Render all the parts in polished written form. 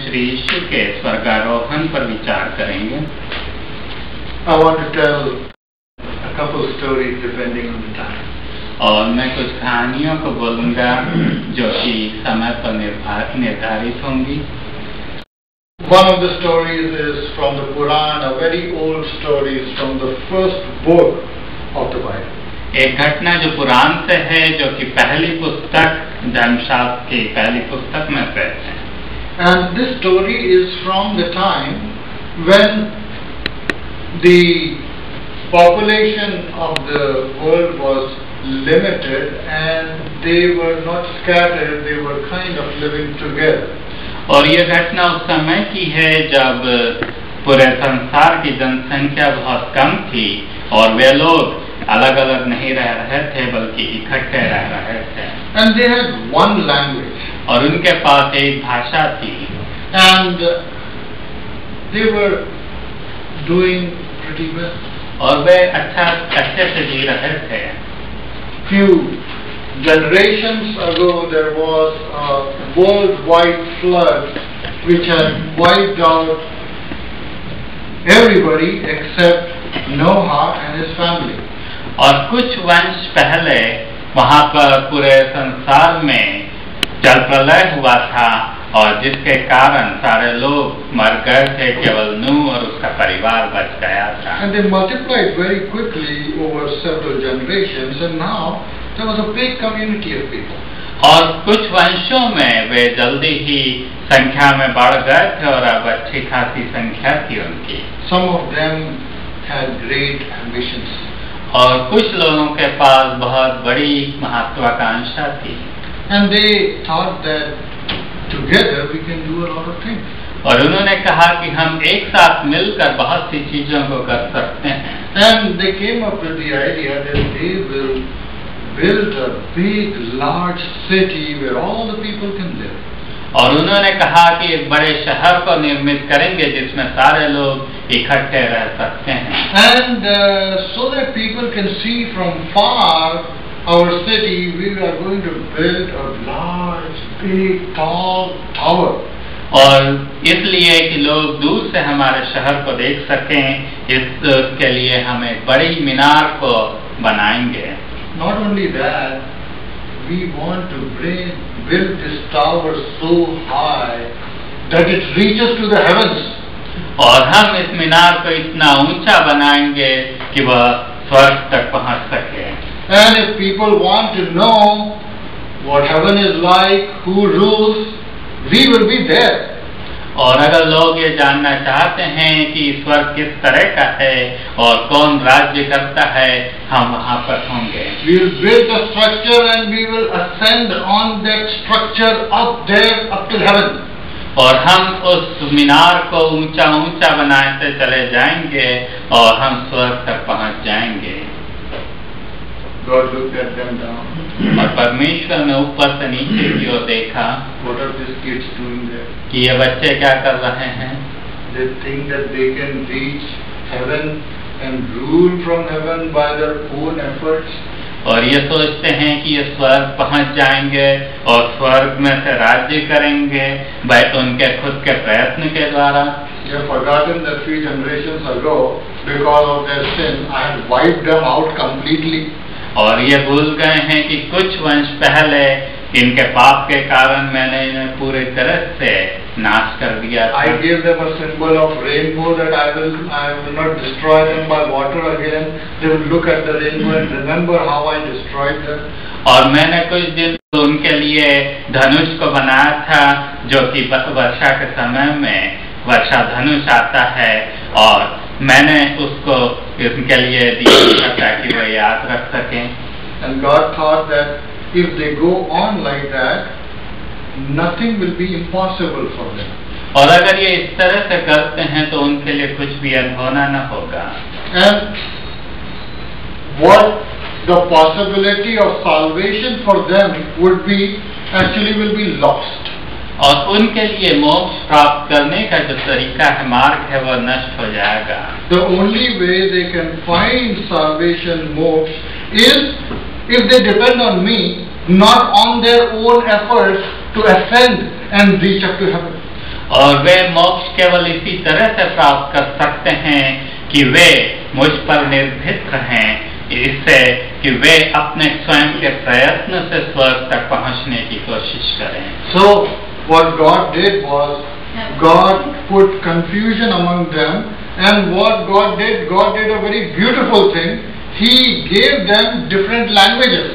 श्री यीशु के स्वर्गारोहण पर विचार करेंगे। I want to tell a couple stories depending on the time. और मैं कुछ कहानियों को बोलूँगा जो कि समय पर निर्धारित होंगी। One of the stories is from the Quran, a very old story from the first book of the Bible. एक घटना जो कुरान से है, जो कि पहली पुस्तक धर्मशास्त्र की पहली पुस्तक में से है। And this story is from the time when the population of the world was limited and they were not scattered, they were kind of living together. और ये घटना उस समय की है जब पूरे संसार की जनसंख्या बहुत कम थी और वे लोग अलग अलग नहीं रह रहे थे बल्कि इकट्ठे रह रहे थे। And they had one language. और उनके पास एक भाषा थी। And they were doing pretty well. और वे अच्छे से जी रहे थे। Few generations ago there was a worldwide flood which had wiped out everybody except Noah and his family. और कुछ वंश पहले वहाँ पर पूरे संसार में जल प्रलय हुआ था और जिसके कारण सारे लोग मर गए थे, केवल नूह और उसका परिवार बच गया था। And they multiplied very quickly over several generations, and now there was a big community of people. और कुछ वंशों में वे जल्दी ही संख्या में बढ़ गए थे और अब अच्छी खासी संख्या थी उनकी। Some of them had great ambitions. और कुछ लोगों के पास बहुत बड़ी महत्वाकांक्षा थी। And they thought that together we can do a lot of things. और उन्होंने कहा कि हम एक साथ मिलकर बहुत सी चीजों को कर सकते हैं। And they came up with the idea that they will build a big, large city where all the people can live. और उन्होंने कहा कि एक बड़े शहर को निर्मित करेंगे जिसमें सारे लोग इकट्ठे रह सकते हैं। And so that people can see from far our city, we are going to build a large, big, tall tower. और इसलिए कि लोग दूर से हमारे शहर को देख सकें, इसके लिए हम एक बड़ी मीनार को बनाएंगे। Not only that, we want to build this tower so high that it reaches to the heavens. और हम इस मीनार को इतना ऊंचा बनाएंगे कि वह स्वर्ग तक पहुंच सके। And if people want to know what heaven is like, who rules, we will be there. और अगर लोग ये जानना चाहते हैं कि स्वर्ग किस तरह का है और कौन राज्य करता है, हम वहाँ पर होंगे। We will build a structure and we will ascend on that structure up there up till heaven. और हम उस मीनार को ऊंचा ऊंचा बनाते चले जाएंगे और हम स्वर्ग तक पहुँच जाएंगे। God looked at them down. और परमेश्वर ने ऊपर से नीचे की ओर देखा। What are these kids doing there? कि ये बच्चे क्या कर रहे हैं? They think that they can reach heaven and rule from heaven by their own efforts. और ये सोचते हैं कि ये स्वर्ग पहुंच जाएंगे और स्वर्ग में से राज्य करेंगे उनके खुद के प्रयत्न के द्वारा। You have forgotten that 3 generations ago, because of their sin, I had wiped them out completely. और ये भूल गए हैं कि कुछ वंश पहले इनके पाप के कारण मैंने इन्हें पूरी तरह से नाश कर दिया था। I gave them a symbol of rainbow that I will not destroy them by water again. They will look at the rainbow and remember how I destroyed them. और मैंने कुछ दिन उनके लिए धनुष को बनाया था जो कि वर्षा के समय में वर्षा धनुष आता है और मैंने उसको इनके लिए दिया ताकि वह याद रख सकें। And God thought that if they go on like that, nothing will be impossible for them. और अगर ये इस तरह से करते हैं तो उनके लिए कुछ भी अनहोना न होगा। And what the possibility of salvation for them would be will be lost. और उनके लिए मोक्ष प्राप्त करने का जो तरीका है, मार्ग है, वह नष्ट हो जाएगा। The only way they can find salvation, moksha, is if they depend on me, not on their own efforts to ascend and reach up to heaven. और वे मोक्ष केवल इसी तरह से प्राप्त कर सकते हैं कि वे मुझ पर निर्भीत रहें, इससे कि वे अपने स्वयं के प्रयत्न से स्वर्ग तक पहुंचने की कोशिश करें। So what God did was God put confusion among them, and what God did a very beautiful thing. He gave them different languages.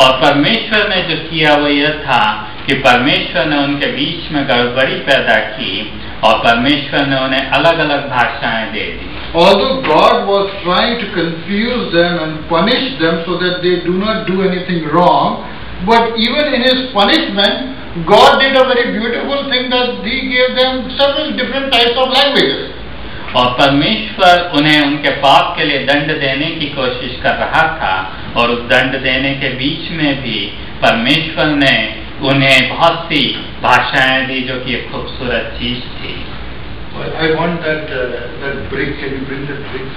और परमेश्वर ने जो किया वो यह था कि परमेश्वर ने उनके बीच में गड़बड़ी पैदा की और परमेश्वर ने उन्हें अलग अलग भाषाएं दे दी। Although God was trying to confuse them and punish them so that they do not do anything wrong, but even in His punishment, God did a very beautiful thing that He gave them several different types of languages. और परमेश्वर उन्हें उनके पाप के लिए दंड देने की कोशिश कर रहा था और उस दंड देने के बीच में भी परमेश्वर ने उन्हें बहुत सी भाषाएं दी जो कि एक खूबसूरत चीज थी। I want that brick. Can you bring that brick?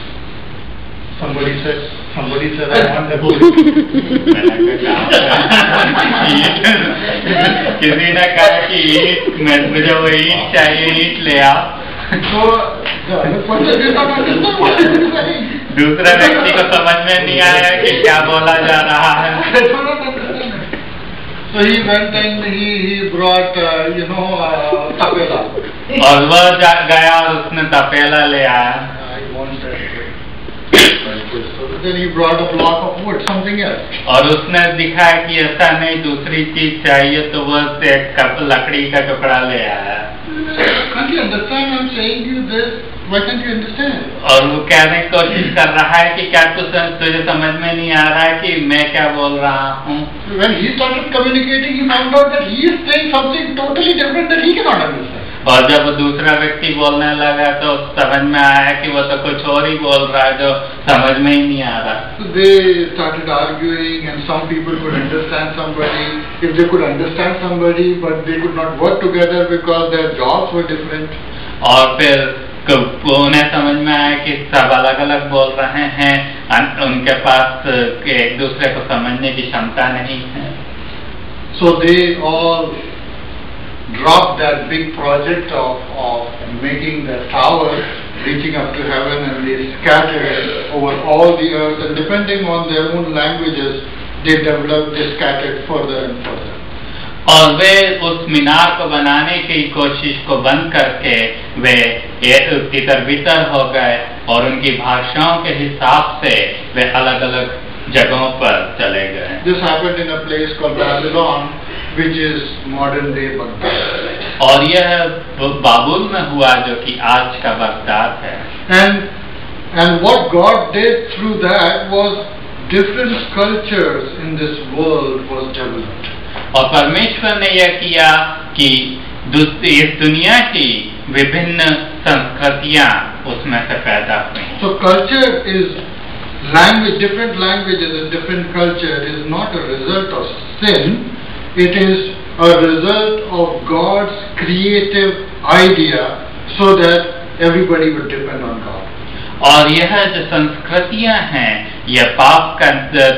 Somebody said I want that brick. किसी ने कहा कि मुझे वो ईंट चाहिए, ईंट ले आओ। So the other person did not understand what he was saying. दूसरे व्यक्ति को समझ में नहीं आया कि क्या बोला जा रहा है। So he went and he brought tapela. और वह गया और उसने तपेला ले आया। I want that. So then he brought a block of wood, something else. और उसने दिखाया कि ऐसा नहीं, दूसरी चीज चाहिए, तो वह एक कप लकड़ी का टुकड़ा ले आया। Can't you understand? I'm saying you this. Why can't you understand? और वो कहने की कोशिश कर रहा है कि क्या तुझे समझ में नहीं आ रहा है कि मैं क्या बोल रहा हूँ। When he started communicating, he found out that he is saying something totally different that he cannot understand. और जब वो दूसरा व्यक्ति बोलने लगा तो समझ में आया कि वो तो कुछ और ही बोल रहा है जो समझ में ही नहीं आ रहा। So they started arguing, and some people could understand somebody. If they could understand somebody, but they could not work together because their jobs were different. और फिर उन्हें समझ में आया कि सब अलग अलग बोल रहे हैं, उनके पास एक दूसरे को समझने की क्षमता नहीं है। So they all dropped that big project of making the tower reaching up to heaven, and they scattered it over all the earth, and depending on their own languages, they scattered further and further. और वे उस मीनार को बनाने की कोशिश को बंद करके वे तितर बितर हो गए और उनकी भाषाओं के हिसाब से वे अलग अलग जगहों पर चले गए। This happened in a place called Babylon, which is modern day Baghdad. और यह बाबुल में हुआ जो कि आज का बगदाद है। And what God did through that was different cultures in this world was developed. और परमेश्वर ने यह किया कि इस दुनिया की विभिन्न संस्कृतियां उसमें से पैदा हुई। So culture is language, different languages and different culture is not a result of sin. It is a result of God's creative idea, so that everybody would depend on God. और यह जो संस्कृतियां हैं यह पाप का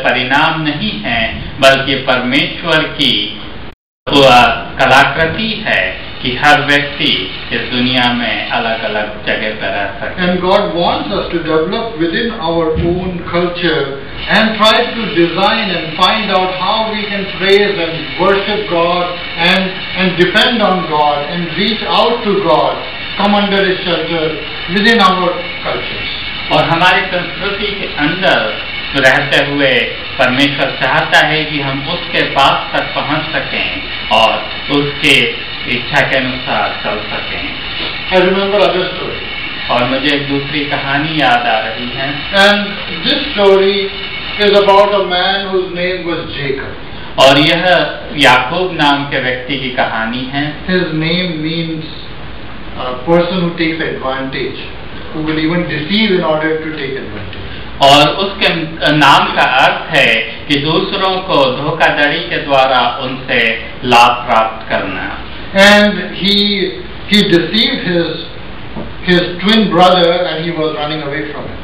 परिणाम नहीं है, बल्कि परमेश्वर की कलाकृति है कि हर व्यक्ति इस दुनिया में अलग अलग जगह पर रह सके। And God wants us to develop within our own culture and try to design and find out how we can praise and worship God and depend on God and reach out to God, come under His shelter within our cultures. और हमारी संस्कृति के अंदर रहते हुए परमेश्वर चाहता है कि हम उसके पास तक पहुंच सकें और उसके इच्छा के अनुसार चल सकें। I remember other story. और मुझे एक दूसरी कहानी याद आ रही है। And this story is about a man whose name was Jacob. और यह याकूब नाम के व्यक्ति की कहानी है। His name means a person who takes advantage, who will even deceive in order to take advantage. और उसके नाम का अर्थ है कि दूसरों को धोखाधड़ी के द्वारा उनसे लाभ प्राप्त करना। And he deceived his twin brother, and he was running away from him.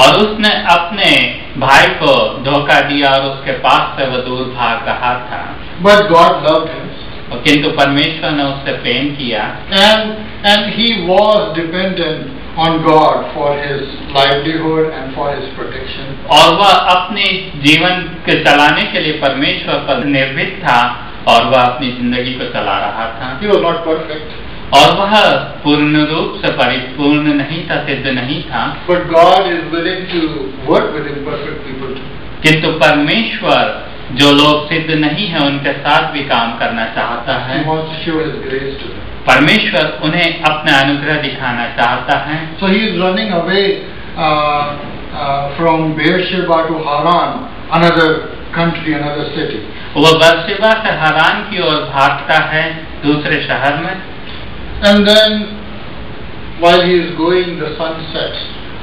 और उसने अपने भाई को धोखा दिया और उसके पास से वो दूर भाग रहा था। But God loved him. किंतु परमेश्वर ने उससे प्रेम किया and he was dependent on God for his livelihood and for his protection. और वह अपने जीवन के चलाने के लिए परमेश्वर पर निर्भर था और वह अपनी जिंदगी को चला रहा था। He was not perfect. और वह पूर्ण रूप से परिपूर्ण नहीं था, सिद्ध नहीं था। But God is willing to work with imperfect people too. किंतु परमेश्वर जो लोग सिद्ध नहीं है उनके साथ भी काम करना चाहता है। He wants to show his grace to them. परमेश्वर उन्हें अपना अनुग्रह दिखाना चाहता है। So he is running away from Beersheba to Haran, another country, another city. वह बेर्शेबा से हारान की ओर भागता है, दूसरे शहर में। And then while he is going, the sun sets.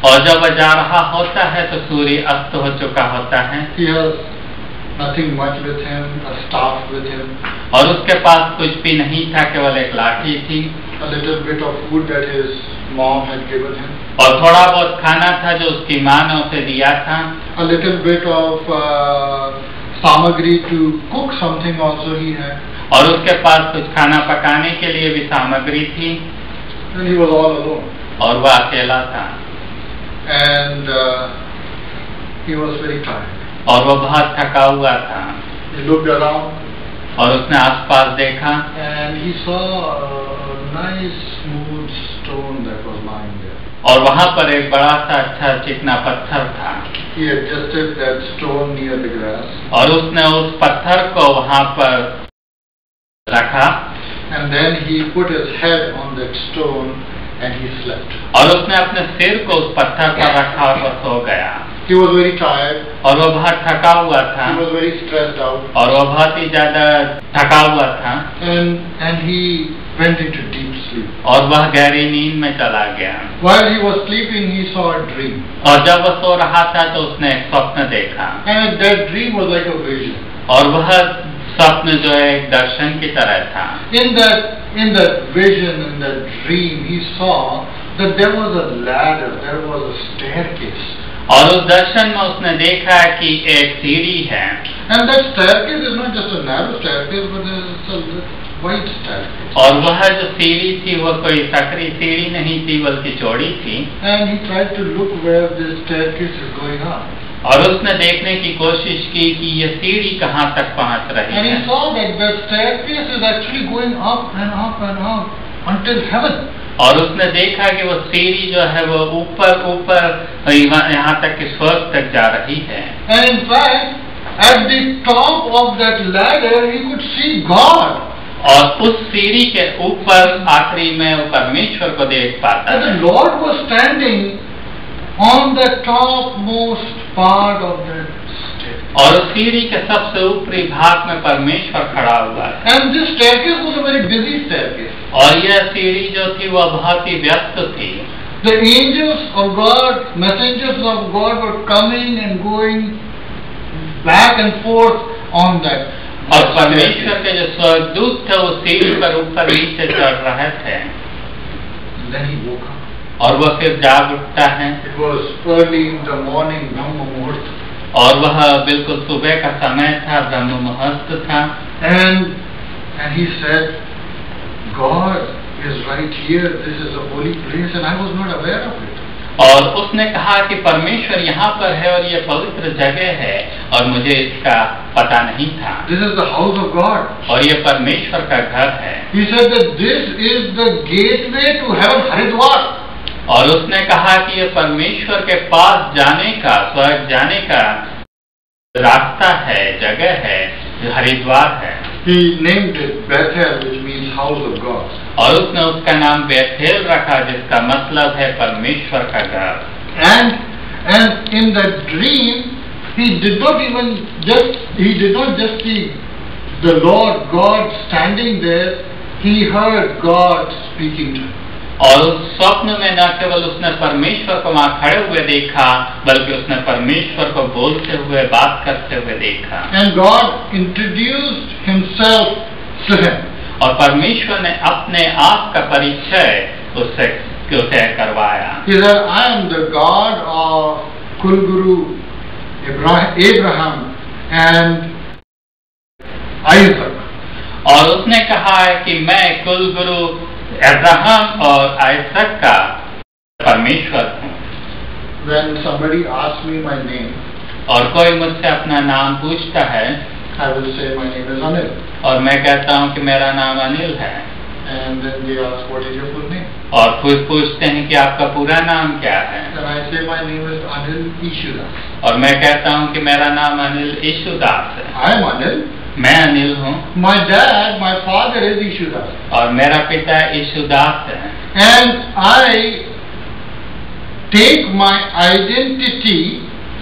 और जब वह जा रहा होता है तो सूर्य अस्त हो चुका होता है। He has nothing much with him, a staff with him. और उसके पास कुछ भी नहीं था, केवल एक लाठी थी। A little bit of food that his mom had given him. और थोड़ा बहुत खाना था जो उसकी माँ ने उसे दिया था। A little bit of samagri to cook something also he had. और उसके पास कुछ खाना पकाने के लिए भी सामग्री थी। And he was all alone. और वह अकेला था। And he was very tired. और वह बहुत थका हुआ था। He looked around. और उसने आसपास देखा। And he saw a nice smooth stone that was lying there. और वहाँ पर एक बड़ा सा अच्छा चिकना पत्थर था। He adjusted that stone near the grass. और उसने उस पत्थर को वहाँ पर रखा। And then he put his head on that stone and he slept. और उसने अपने सिर को उस पत्थर पर रखा और वह सो गया। He was very tired. और वह बहुत थका हुआ था। He was very stressed out. और वह बहुत ही ज्यादा थका हुआ था। And he went into deep sleep. और वह गहरी नींद में चला गया। While he was sleeping, he saw a dream. और जब वह सो रहा था तो उसने एक स्वप्न देखा। And that dream was like a vision. और वह स्वप्न जो है एक दर्शन की तरह था। In that vision, in that dream, he saw that there was a ladder, there was a staircase. और उस दर्शन में उसने देखा कि एक सीढ़ी है। And that staircase is not just a narrow staircase, but it's a wide staircase. और वह जो सीढ़ी थी वह कोई सकरी सीढ़ी नहीं थी बल्कि चौड़ी थी। And he tried to look where this staircase is going up. और उसने देखने की कोशिश की कि ये सीढ़ी कहाँ तक पहुँच रही And है। he saw that the staircase is actually going up and up and up until heaven. और उसने देखा कि वो सीढ़ी जो है वो ऊपर ऊपर यहाँ तक कि स्वर्ग तक जा रही है। And in fact, at the top of that ladder, he could see God. और उस सीढ़ी के ऊपर आखिरी में वो परमेश्वर को देख पाता And है। the Lord was standing on the topmost part of that stair. और उस सीढ़ी के सबसे ऊपरी भाग में परमेश्वर खड़ा हुआ है। And this staircase was a very busy staircase. और यह सीढ़ी जो थी वह बहुत ही व्यस्त थी। The angels of God, messengers of God were coming and going back and forth on that. और परमेश्वर के जो स्वर्गदूत थे वो सीढ़ी पर ऊपर नीचे चढ़ रहे थे। Then he woke up. और वह फिर जाग उठता है। It was early in the morning, Brahma Muhurt. और वह बिल्कुल सुबह का समय था, ब्रह्म मुहूर्त था। And he said, God is right here. This is a holy place, and I was not aware of it. और उसने कहा कि परमेश्वर यहाँ पर है और ये पवित्र जगह है और मुझे इसका पता नहीं था। This is the house of God. और ये परमेश्वर का घर है। He said that this is the gateway to heaven, Haridwar. और उसने कहा कि ये परमेश्वर के पास जाने का, स्वर्ग जाने का रास्ता है, जगह है, हरिद्वार है। He named it Bethel, which means house of God. और उसने उसका नाम बेथेल रखा जिसका मतलब है परमेश्वर का घर। And in that dream, he did not just see the Lord God standing there. He heard God speaking to him. और उस स्वप्न में न केवल उसने परमेश्वर को वहाँ खड़े हुए देखा बल्कि उसने परमेश्वर को बोलते हुए, बात करते हुए देखा। And God introduced himself to him. और परमेश्वर ने अपने आप का परिचय उसे करवाया। He said, I am the God of Kulguru Abraham and Isaac. और उसने कहा है कि मैं कुलगुरु अब्राहम और आइसक का परमेश्वर हूँ। When somebody asks me my name, और कोई मुझसे अपना नाम पूछता है, I will say my name is Anil. और मैं कहता हूँ कि मेरा नाम अनिल है। And then they ask, what is your full name? और फिर पूछते हैं कि आपका पूरा नाम क्या है? And I say my name is Anil Ishudas. और मैं कहता हूँ कि मेरा नाम अनिल ईशुदास है। I am Anil. मैं अनिल हूँ। My dad, my father is Ishudas. और मेरा पिता ईशुदास है। And I take my identity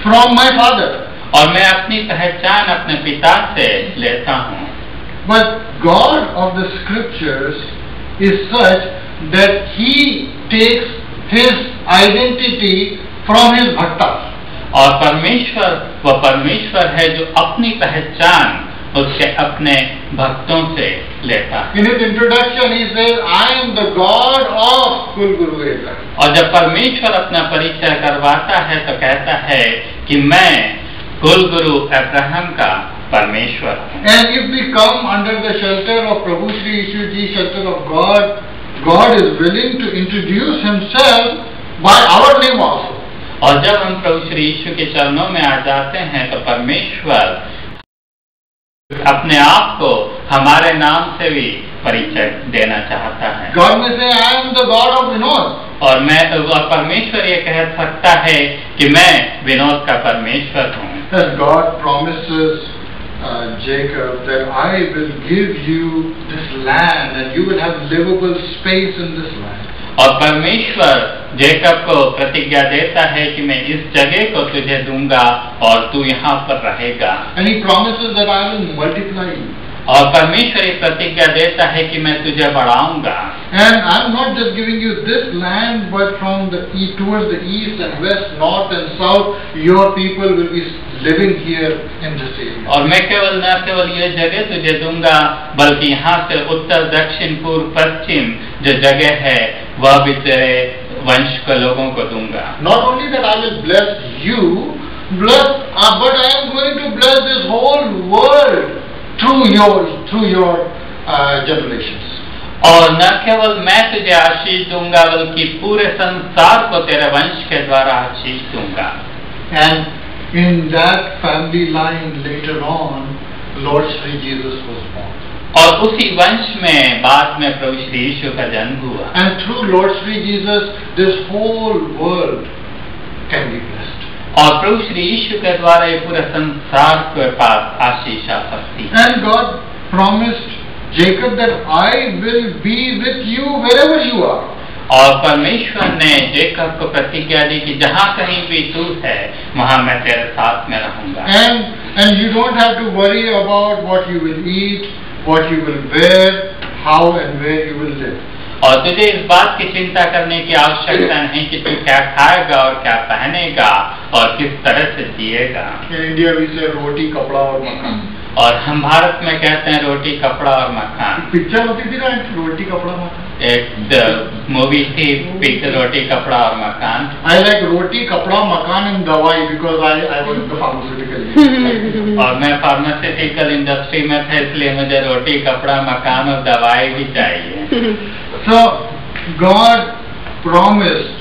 from my father. और मैं अपनी पहचान अपने पिता से लेता हूँ। But God of the scriptures is such that He takes His identity from His bhaktas. और परमेश्वर वह परमेश्वर है जो अपनी पहचान उसके अपने भक्तों से लेता है। In his introduction, he says, "I am the God of Kulguru Abraham." और जब परमेश्वर अपना परिचय करवाता है तो कहता है कि मैं कुलगुरु अब्राहम का परमेश्वर हूँ। And if we come under the shelter of Prabhu Shri Yeshu Ji, shelter of God, God is willing to introduce Himself by our name also. और जब हम प्रभु श्री यीशु के चरणों में आ जाते हैं तो परमेश्वर अपने आप को हमारे नाम से भी परिचय देना चाहता है। God may say, "I am the God of Vinod." और परमेश्वर ये कह सकता है कि मैं विनोद का परमेश्वर हूँ। As God promises Jacob that I will give you this land and you will have livable space in this land. और परमेश्वर जेकब को प्रतिज्ञा देता है कि मैं इस जगह को तुझे दूंगा और तू यहाँ पर रहेगा। And He promises that I will multiply you. और परमेश्वर ये प्रतिज्ञा देता है कि मैं तुझे बढ़ाऊंगा। And I'm not just giving you this land, but from the east, towards the east and west, north and south, your people will be living here in this area. और मैं न केवल ये जगह तुझे दूंगा बल्कि यहाँ से उत्तर दक्षिण पूर्व पश्चिम जो जगह है वह भी तेरे वंश के लोगों को दूंगा। Not only that I will bless you, but I am going to bless this whole world through your generations. और न केवल मैं तुझे आशीष दूंगा बल्कि पूरे संसार को तेरे वंश के द्वारा आशीष दूंगा। And in that family line later on, Lord Shri Jesus was born. और उसी वंश में बाद में प्रभु श्री यीशु का जन्म हुआ। And through Lord Shri Jesus, this whole world can be blessed. और प्रभु श्री यीशु के द्वारा ये पूरे संसार के पास आशीष आ सकती है। And God promised Jacob that I will be with you wherever you are. और परमेश्वर ने जेकब को प्रतिज्ञा दी कि जहाँ कहीं भी तू है वहाँ मैं तेरे साथ में रहूंगा। And you don't have to worry about what you will eat, what you will wear, how and where you will live. और तुझे इस बात की चिंता करने की आवश्यकता नहीं कि तू क्या खाएगा और क्या पहनेगा और किस तरह से जिएगा। In India we say roti, kapda और मकान। और हम भारत में कहते हैं रोटी कपड़ा और मकान। पिक्चर होती थी ना रोटी कपड़ा मकान। एक मूवी थी पिक्चर रोटी कपड़ा और मकान। I like रोटी कपड़ा मकान and दवाई because I was in the pharmaceutical industry. और मैं फार्मास्यूटिकल इंडस्ट्री में था इसलिए मुझे रोटी कपड़ा मकान और दवाई भी चाहिए। So God promised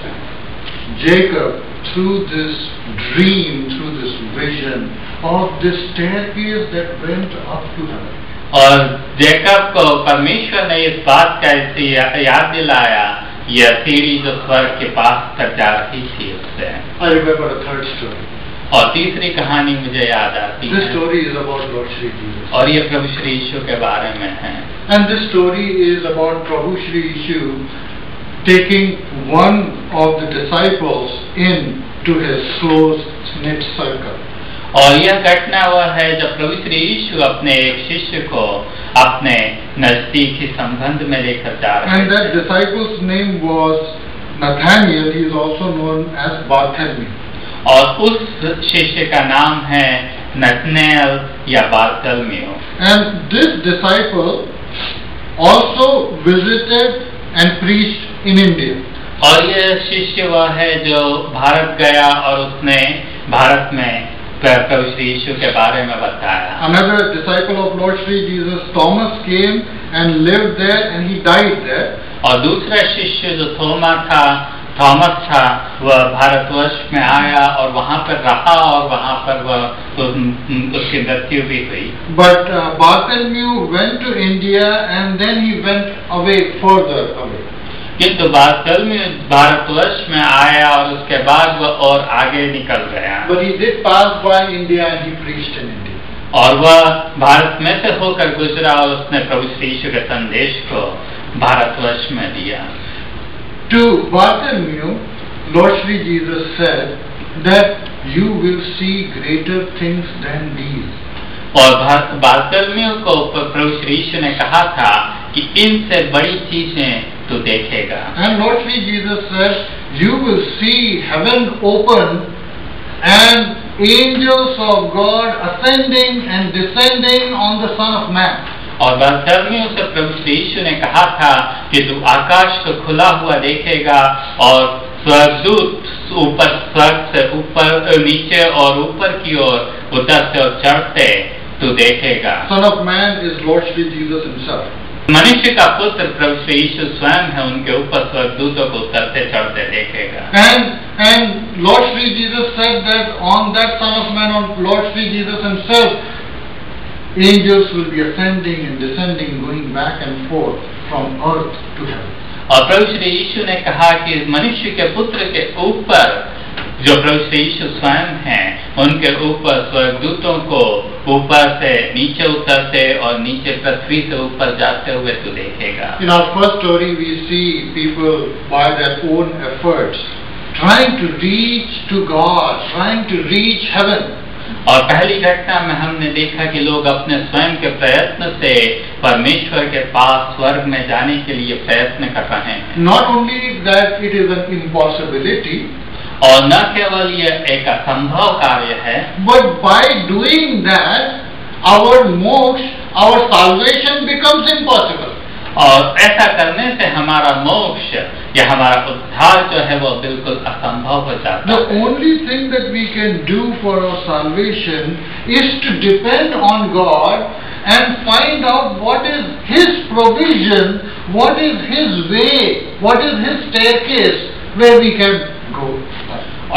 Jacob through this dream, through this vision of this staircase that went up to heaven. और जेकब को परमेश्वर ने इस बात का याद दिलाया यह सीढ़ी जो स्वर्ग के पास तक जा रही थी उससे। I remember a third story. और तीसरी कहानी मुझे याद आती है। This story is about Lord Shri Jesus. और ये प्रभु श्री यीशु के बारे में है। And this story is about Prabhu Shri Yeshu taking one of the disciples in to his close knit circle. और यह घटना वह है जब प्रभु श्री यीशु अपने एक शिष्य को अपने नजदीकी संबंध में लेकर जा रहे थे। And that disciple's name was Nathaniel. He is also known as Bartholomew. और उस शिष्य का नाम है नतनेल या Bartholomew. And this disciple also visited and preached in India. और यह शिष्य वह है जो भारत गया और उसने भारत में प्रभु श्री यीशु के बारे में बताया। Another disciple of Lord Sri Jesus, Thomas, came and lived there and he died there. और दूसरा शिष्य जो थॉमस था, वह भारतवर्ष में आया और वहाँ पर रहा और वहाँ पर वह उसकी मृत्यु भी हुई। But Bartholomew went to India and then he went away, further away. किंतु बार्थोलोमेव भारतवर्ष में आया और उसके बाद वह और आगे निकल गया। But he did pass by India and he preached in India. और वह भारत में से होकर गुजरा और उसने प्रभु श्री यीशु के संदेश को भारतवर्ष में दिया। To Bartholomew, Lord Sri Jesus said that you will see greater things than these. और बार्थोलोमेव को प्रभु श्री यीशु ने कहा था कि इनसे बड़ी चीजें तू देखेगा। And Lord Sri Jesus said, you will see heaven open and angels of God ascending and descending on the Son of Man. और बार्थोलोमेव से प्रभु श्री यीशु ने कहा था कि तू आकाश को खुला हुआ देखेगा और स्वर्गदूत ऊपर स्वर्ग से ऊपर नीचे और ऊपर की ओर उतरते और चढ़ते तू देखेगा। Son of Man is Lord Sri Jesus himself. मनुष्य का पुत्र प्रभु श्री यीशु स्वयं है, उनके ऊपर स्वर्गदूतों को उतरते चढ़ते देखेगा। And Lord Sri Jesus said that on that Son of Man, on Lord Sri Jesus himself, angels will be ascending and descending, going back and forth from earth to heaven. और प्रभु श्री यीशु ने कहा कि मनुष्य के पुत्र के ऊपर जो प्रभु श्री यीशु स्वयं हैं, उनके ऊपर स्वर्गदूतों को ऊपर से नीचे उतरते और नीचे पृथ्वी से ऊपर जाते हुए तू देखेगा। In our first story, we see people by their own efforts trying to reach to God, trying to reach heaven. और पहली घटना में हमने देखा कि लोग अपने स्वयं के प्रयत्न से परमेश्वर के पास स्वर्ग में जाने के लिए प्रयत्न कर रहे हैं। Not only that it is an impossibility, और न केवल ये एक असंभव कार्य है, but by doing that, our moksha, our salvation becomes impossible. और ऐसा करने से हमारा मोक्ष या हमारा उद्धार जो है वो बिल्कुल असंभव हो जाता है। The only thing that we can do for our salvation is to depend on God and find out what is His provision, what is His way, what is His staircase where we can go.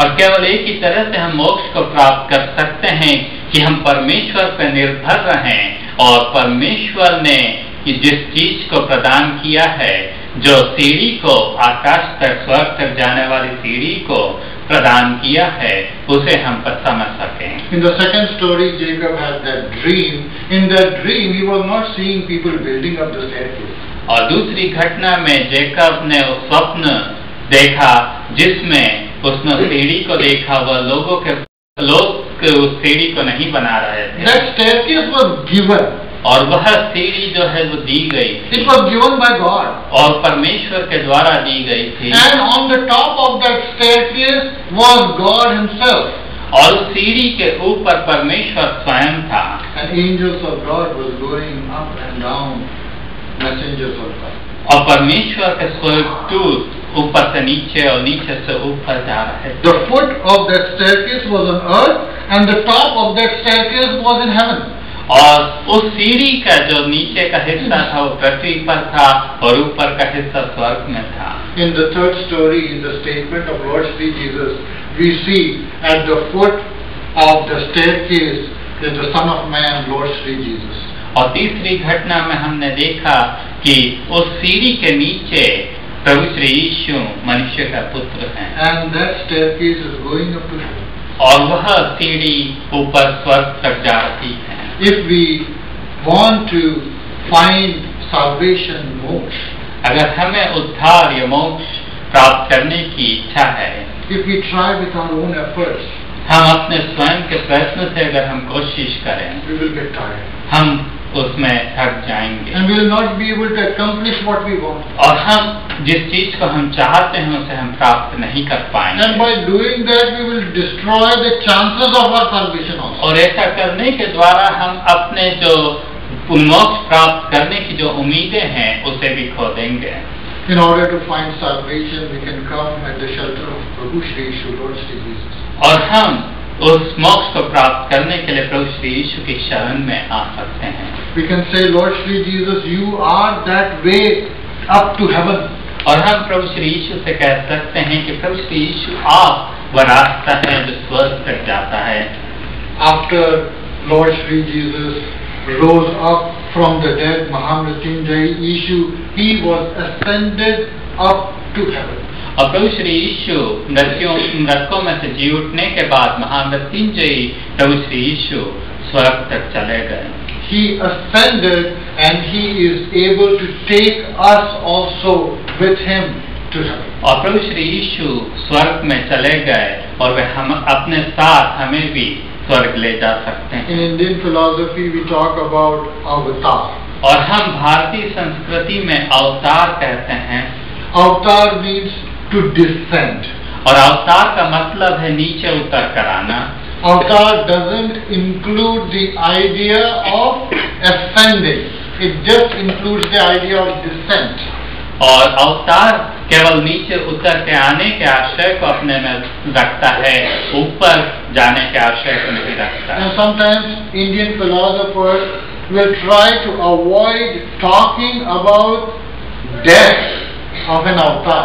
और केवल एक ही तरह से हम मोक्ष को प्राप्त कर सकते हैं कि हम परमेश्वर पर निर्भर रहें और परमेश्वर ने कि जिस चीज को प्रदान किया है, जो सीढ़ी को आकाश तक स्वर्ग तक जाने वाली सीढ़ी को प्रदान किया है, उसे हम समझ सकें। In the second story, Jacob had that dream. In that dream, he was not seeing people building up the staircase. और दूसरी घटना में जेकब ने उस स्वप्न देखा जिसमें उसने सीढ़ी को देखा, वह लोग उस सीढ़ी को नहीं बना रहे थे। That staircase was given. और वह सीढ़ी जो है वो दी गई थी। It was given by God. और परमेश्वर के द्वारा दी गई थी। And on the top of that staircase was God Himself. और सीढ़ी के ऊपर परमेश्वर स्वयं था। And angels of God was going up and down, messengers of God. और परमेश्वर के स्वर्गदूत ऊपर से नीचे और नीचे से ऊपर जा रहे थे। The foot of that staircase was on earth and the top of that staircase was in heaven. और उस सीढ़ी का जो नीचे का हिस्सा था वो पृथ्वी पर था और ऊपर का हिस्सा स्वर्ग में था। In the third story, in the statement of Lord Sri Jesus, we see at the foot of the staircase is the Son of Man, Lord Sri Jesus. और तीसरी घटना में हमने देखा कि उस सीढ़ी के नीचे प्रभु श्री यीशु मनुष्य का पुत्र है। And that staircase is going up to heaven. और वह सीढ़ी ऊपर स्वर्ग तक जा रही है। If we want to find salvation, moksha, अगर हमें उद्धार या मोक्ष प्राप्त करने की इच्छा है, if we try with our own efforts, हम अपने स्वयं के प्रयत्न से अगर हम कोशिश करें, we will get tired. हम उसमें थक जाएंगे And we will not be able to accomplish what we want. और हम जिस चीज को हम चाहते हैं उसे हम प्राप्त नहीं कर पाएंगे। And by doing that, we will destroy the chances of our salvation also. और ऐसा करने के द्वारा हम अपने जो मोक्ष प्राप्त करने की जो उम्मीदें हैं उसे भी खो देंगे। In order to find salvation, we can come at the shelter of Prabhu Shri Yeshu, Lord Shri Jesus. और हम उस मोक्ष को प्राप्त करने के लिए प्रभु श्री यीशु की शरण में आ सकते हैं। We can say, Lord Shri Jesus, you are that way up to heaven. और हम प्रभु श्री यीशु से कह सकते हैं कि प्रभु श्री यीशु आप वह रास्ता है जो स्वर्ग तक जाता है। After Lord Shri Jesus rose up from the dead, Mahamrityunjay Yeshu, he was ascended up to heaven. और प्रभु श्री यीशु मृतकों में से जी उठने के बाद महामृत्युंजयी प्रभु श्री यीशु स्वर्ग तक चले गए। He ascended and he is able to take us also with him to heaven. और प्रभु श्री यीशु स्वर्ग में चले गए और वे हम अपने साथ हमें भी स्वर्ग ले जा सकते हैं। In Indian philosophy we talk about avatar. और हम भारतीय संस्कृति में अवतार कहते हैं। Avatar means to descend. और अवतार का मतलब है नीचे उतर कर आना। Avatar doesn't include the idea of ascending. It just includes the idea of descent. और अवतार केवल नीचे उतर के आने के आशय को अपने में रखता है, ऊपर जाने के आशय को नहीं रखता। And sometimes Indian philosophers will try to avoid talking about death of an avatar.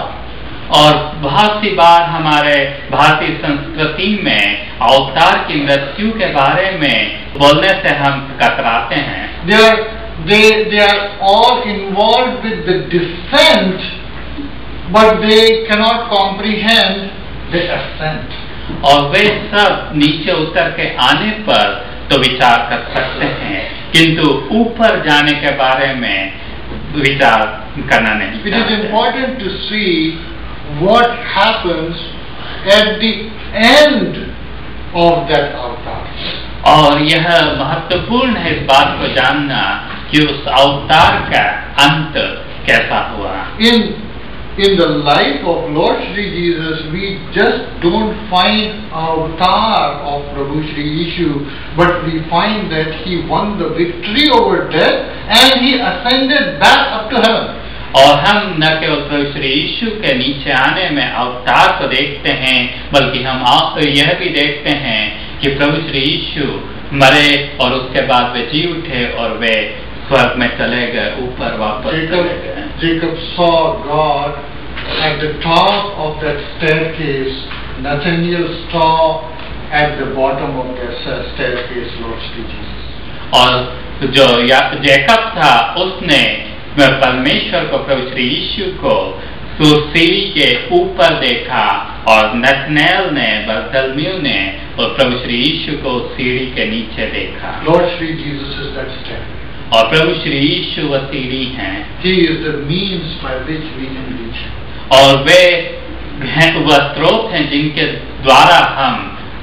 और बहुत सी बार हमारे भारतीय संस्कृति में अवतार की मृत्यु के बारे में बोलने से हम कतराते हैं। They are all involved with the descent, but they cannot comprehend the ascent. और वे सब नीचे उतर के आने पर तो विचार कर सकते हैं, किंतु ऊपर जाने के बारे में विचार करना नहीं। It is important to see what happens at the end of that avatar. और यह महत्वपूर्ण है इस बात को जानना कि उस अवतार का अंत कैसा हुआ। In the life of Lord Shri Jesus, we just don't find avatar of Prabhu Shri Yeshu, but we find that he won the victory over death and he ascended back up to heaven. और हम न केवल प्रभु श्री यीशु के नीचे आने में अवतार को देखते हैं, बल्कि हम यह भी देखते हैं कि प्रभु श्री यीशु मरे और उसके बाद वे जी उठे और वे स्वर्ग में चले गए, ऊपर वापस चले गए। Jacob saw God at the top of that staircase. Nathaniel saw at the bottom of the staircase Lord Shri Jesus. और जो जैकब था उसने परमेश्वर को, प्रभु श्री यीशु को सीढ़ी के ऊपर देखा, और नथनएल ने, बरतलम्यू ने और प्रभु श्री यीशु को सीढ़ी के नीचे देखा। Lord Shri Jesus is that stair. और प्रभु श्री यीशु वह सीढ़ी हैं। He is the means by which we can reach him. और वे वह स्रोत हैं जिनके द्वारा हम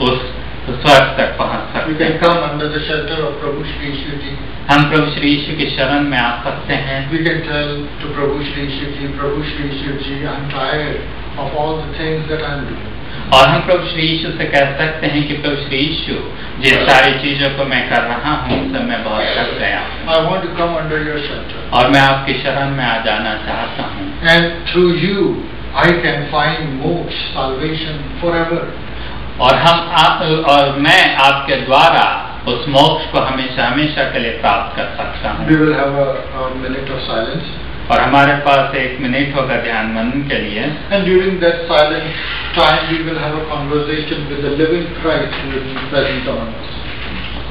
उस स्वर्ग तक पहुंच सकते हैं। We can come under the shelter of Prabhu Shri Yeshu ji. हम प्रभु श्री यीशु की शरण में आ सकते हैं। We can tell to Prabhu Shri Yeshu ji, I'm tired of all the things that I'm doing. और हम प्रभु श्री यीशु से कह सकते हैं कि प्रभु श्री यीशु, जिस सारी चीजों को मैं कर रहा हूँ उससे मैं बहुत थक गया। I want to come under your shelter. और मैं आपकी शरण में आ जाना चाहता हूँ। And through you, I can find moksha, salvation forever. और मैं आपके द्वारा उस मोक्ष को हमेशा हमेशा के लिए प्राप्त कर सकता हूँ। We will have a minute of silence. और हमारे पास 1 मिनट होगा ध्यान मनन के लिए। And during that silent time, we will have a conversation with the living Christ who is present among us.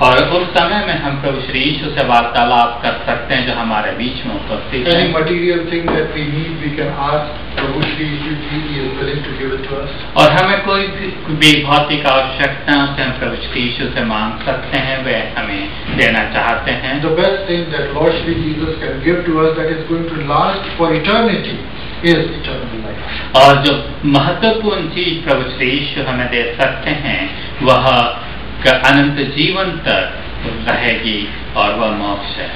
और उस समय में हम प्रभु श्री यीशु से वार्तालाप कर सकते हैं जो हमारे बीच में उपस्थित है। Any material thing that we need, we can ask Prabhu Shri Yeshu ji. He is willing to give it to us. और हमें कोई भी भौतिक आवश्यकता से हम प्रभु श्री यीशु से मांग सकते हैं, वे हमें देना चाहते हैं। The best thing that Lord Shri Jesus can give to us that is going to last for eternity is eternal life. और जो महत्वपूर्ण चीज प्रभु श्री यीशु हमें दे सकते हैं वह अनंत जीवन तक रहेगी और वह मोक्ष है।